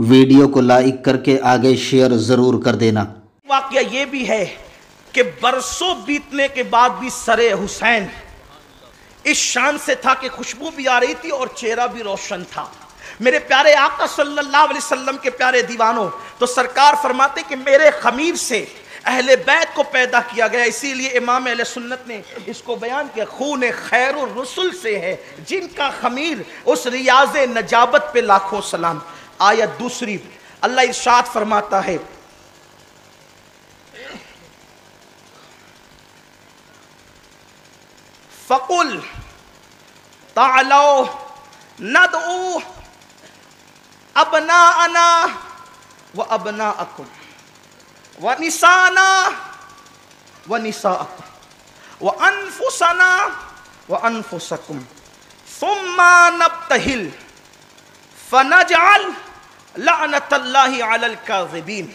Video کو like کر کے آگے شیئر ضرور کر دینا۔ واقعہ یہ بھی ہے کہ برسوں بیتنے کے بعد بھی سر حسین اس شان سے تھا کہ خوشبو بھی آ رہی تھی اور چہرہ بھی روشن تھا۔ میرے پیارے آقا صلی اللہ علیہ وسلم کے پیارے دیوانوں، تو سرکار فرماتے کہ میرے خمیر سے اہل بیت کو پیدا کیا گیا، اسی لیے امام اہل سنت نے اس کو بیان کیا، خون خیر الرسل سے ہے جن کا خمیر اس ریاض نجابت پہ لاکھوں سلام۔ آیت دوسری، اللہ ارشاد فرماتا ہے فَقُلْ تَعْلَوْا نَدْعُو أَبْنَاءَنَا وَأَبْنَاءَكُمْ وَنِسَاءَنَا وَنِسَاءَكُمْ وَأَنفُسَنَا وَأَنفُسَكُمْ ثُمَّ نَبْتَهِلْ فَنَجْعَلْ لَعْنَةَ اللَّهِ عَلَى الْكَاذِبِينَ۔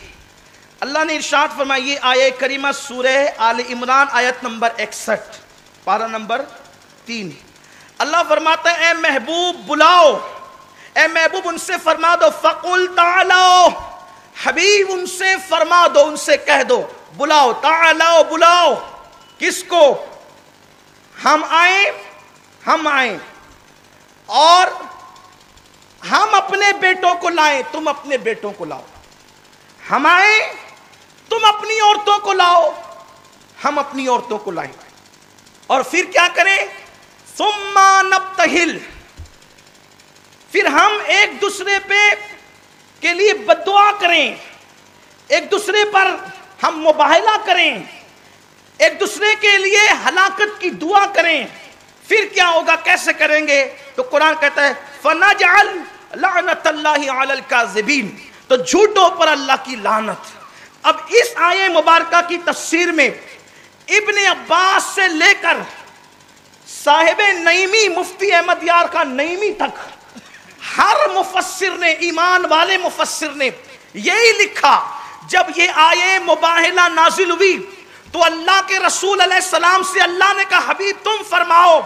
اللہ نے ارشاد فرمایا، یہ آیہ کریمہ سورہ آل عمران آیت نمبر 61 پارہ نمبر 3۔ اللہ فرماتا ہے اے محبوب بلاؤ، اے محبوب ان سے فرما دو، فَقُلْ تَعْلَوْا، حبیب ان سے فرما دو، ان سے کہہ دو، بلاؤ، تعالو بلاؤ، کس کو؟ ہم آئیں اور ہم اپنے بیٹوں کو لائیں، تم اپنے بیٹوں کو لاؤ، ہم آئیں تم اپنی عورتوں کو لاؤ، ہم اپنی عورتوں کو لائیں، اور پھر کیا کریں؟ ثم نبتہل، پھر ہم ایک دوسرے پہ کے لیے بددعا کریں، ایک دوسرے پر ہم مباہلہ کریں، ایک دوسرے کے لیے ہلاکت کی دعا کریں۔ پھر کیا ہوگا، کیسے کریں گے؟ تو قرآن کہتا ہے فَنَجْعَلْ لَعْنَةَ اللَّهِ عَلَى الْكَاذِبِينَ، تو جھوٹوں پر اللہ کی لعنت۔ اب اس آیہ مبارکہ کی تفسیر میں ابن عباس سے لے کر صاحب نعیمی مفتی احمد یار خان نعیمی تک ہر مفسر نے، ایمان والے مفسر نے یہی لکھا، جب یہ آیہ مباہلہ نازل ہوئی تو اللہ کے رسول علیہ السلام سے اللہ نے کہا حبیب تم فرماؤ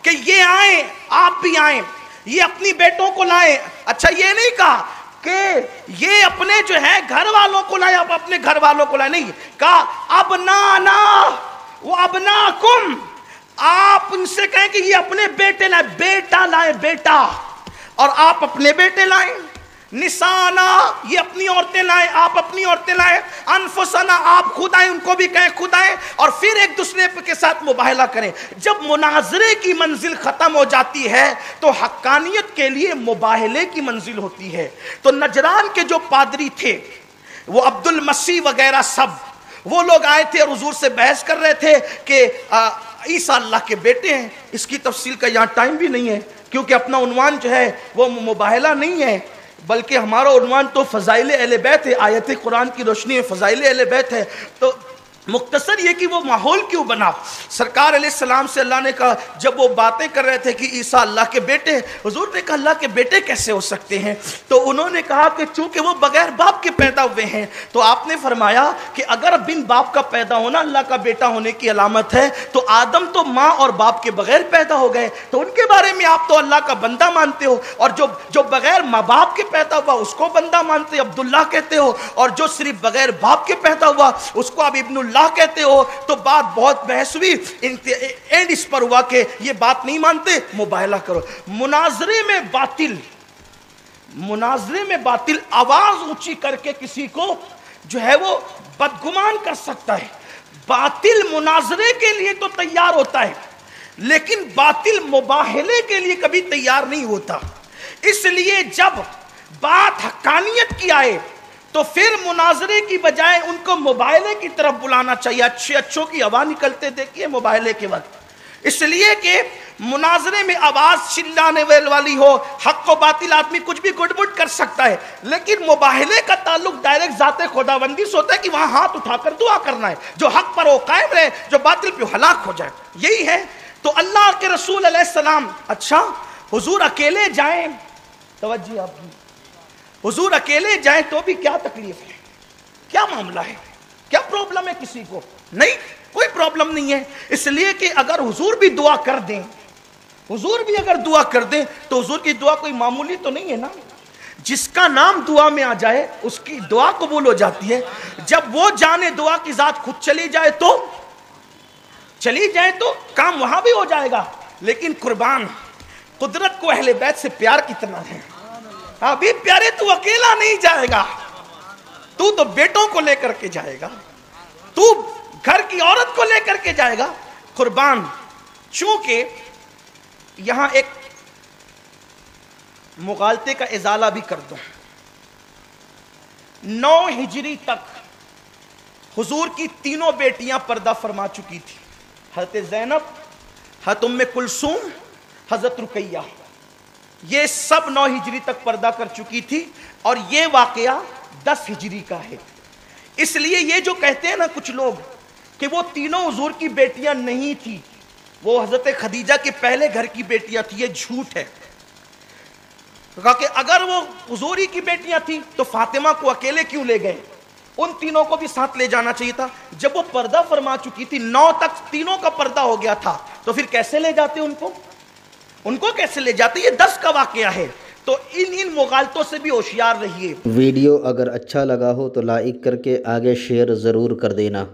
کہ یہ آئیں، آپ بھی آئیں، یہ اپنی بیٹوں کو لائیں۔ اچھا یہ نہیں کہا کہ یہ اپنے جو ہے گھر والوں کو لائیں، اب اپنے گھر والوں کو لائیں، نہیں کہا ابنانا و ابناکم، آپ ان سے کہیں کہ یہ اپنے بیٹے لائیں، بیٹا لائیں، بیٹا، اور آپ اپنے بیٹے لائیں، نسانا یہ اپنی عورتیں لائیں، آپ اپنی عورتیں لائیں، انفسنا آپ خود آئیں، ان کو بھی کہیں خود آئیں، اور پھر ایک دوسرے کے ساتھ مباہلہ کریں۔ جب مناظرے کی منزل ختم ہو جاتی ہے تو حقانیت کے لیے مباہلے کی منزل ہوتی ہے۔ تو نجران کے جو پادری تھے وہ عبد المسیح وغیرہ سب وہ لوگ آئے تھے اور حضور سے بحث کر رہے تھے کہ عیسیٰ اللہ کے بیٹے ہیں۔ اس کی تفصیل کا یہاں ٹائم بھی نہیں ہے کیونکہ اپنا عنوان جو ہے وہ مباہلہ نہیں ہے، بلکہ ہمارا عنوان تو فضائل اہل بیت ہے، آیت قرآن کی روشنی میں فضائل اہل بیت ہے۔ تو مختصر یہ کہ وہ ماحول کیوں بنا؟ سرکار علیہ السلام سے اللہ نے کہا، جب وہ باتیں کر رہے تھے کہ عیسیٰ اللہ کے بیٹے ہیں، حضور نے کہا اللہ کے بیٹے کیسے ہو سکتے ہیں؟ تو انہوں نے کہا کہ چونکہ وہ بغیر باپ کے پیدا ہوئے ہیں، تو آپ نے فرمایا کہ اگر بن باپ کا پیدا ہونا اللہ کا بیٹا ہونے کی علامت ہے تو آدم تو ماں اور باپ کے بغیر پیدا ہو گئے، تو ان کے بارے میں آپ تو اللہ کا بندہ مانتے ہو، اور جو بغیر ماں باپ کے پیدا ہوا اس کو بندہ مانتے عبداللہ کہتے ہو، اور جو صرف بغیر باپ کے پیدا ہوا اس کو اب ابن اللہ کہتے ہو۔ تو بات بہت بحث ہوئی، اینڈ اس پر ہوا کہ یہ بات نہیں مانتے، مباہلہ کرو۔ مناظرے میں باطل آواز اونچی کر کے کسی کو جو ہے وہ بدگمان کر سکتا ہے۔ باطل مناظرے کے لیے تو تیار ہوتا ہے لیکن باطل مباہلے کے لیے کبھی تیار نہیں ہوتا۔ اس لیے جب بات حقانیت کی آئے تو پھر مناظرے کی بجائے ان کو مباہلے کی طرف بلانا چاہیے۔ اچھوں کی ہوا نکلتے دیکھیے مباہلے کے وقت، اس لیے کہ مناظرے میں آواز چلانے والی ہو، حق و باطل آدمی کچھ بھی گڑ کر سکتا ہے، لیکن مباہلے کا تعلق ڈائریکٹ ذات خداوندی سے ہوتا ہے کہ وہاں ہاتھ اٹھا کر دعا کرنا ہے، جو حق پر وہ قائم رہے، جو باطل پہ ہلاک ہو جائے، یہی ہے۔ تو اللہ کے رسول علیہ السلام، اچھا حضور اکیلے جائیں، توجہ آپ کی، حضور اکیلے جائیں تو بھی کیا تکلیف ہے، کیا معاملہ ہے، کیا پرابلم ہے کسی کو؟ نہیں، کوئی پرابلم نہیں ہے، اس لیے کہ اگر حضور بھی دعا کر دیں، حضور بھی اگر دعا کر دیں تو حضور کی دعا کوئی معمولی تو نہیں ہے نا۔ جس کا نام دعا میں آ جائے اس کی دعا قبول ہو جاتی ہے. جب وہ جانے دعا کی ذات خود چلی جائے تو کام وہاں بھی ہو جائے گا. لیکن قربان قدرت کو اہل بیت سے پیار کتنا ہے. ابھی پیارے تو اکیلا نہیں جائے گا, تو بیٹوں کو لے کر کے جائے گا, تو گھر کی عورت کو لے کر کے جائے گا. قربان چونکہ یہاں ایک مغالطے کا ازالہ بھی کر دوں. 9 ہجری تک حضور کی تینوں بیٹیاں پردہ فرما چکی تھی. حضرت زینب, حضرت ام کلثوم, حضرت رقیہ, یہ سب 9 ہجری تک پردہ کر چکی تھی. اور یہ واقعہ 10 ہجری کا ہے. اس لیے یہ جو کہتے ہیں نا کچھ لوگ کہ وہ تینوں حضور کی بیٹیاں نہیں تھی, وہ حضرت خدیجہ کے پہلے گھر کی بیٹیاں تھی, یہ جھوٹ ہے. کہ اگر وہ حضور ہی کی بیٹیاں تھی تو فاطمہ کو اکیلے کیوں لے گئے؟ ان تینوں کو بھی ساتھ لے جانا چاہیے تھا. جب وہ پردہ فرما چکی تھی, 9 تک تینوں کا پردہ ہو گیا تھا, تو پھر کیسے لے جاتے ان کو کیسے لے جاتے؟ یہ 10 کا واقعہ ہے. تو ان مغالطوں سے بھی ہوشیار رہیے. ویڈیو اگر اچھا لگا ہو تو لائک کر کے آگے شیئر ضرور کر دینا.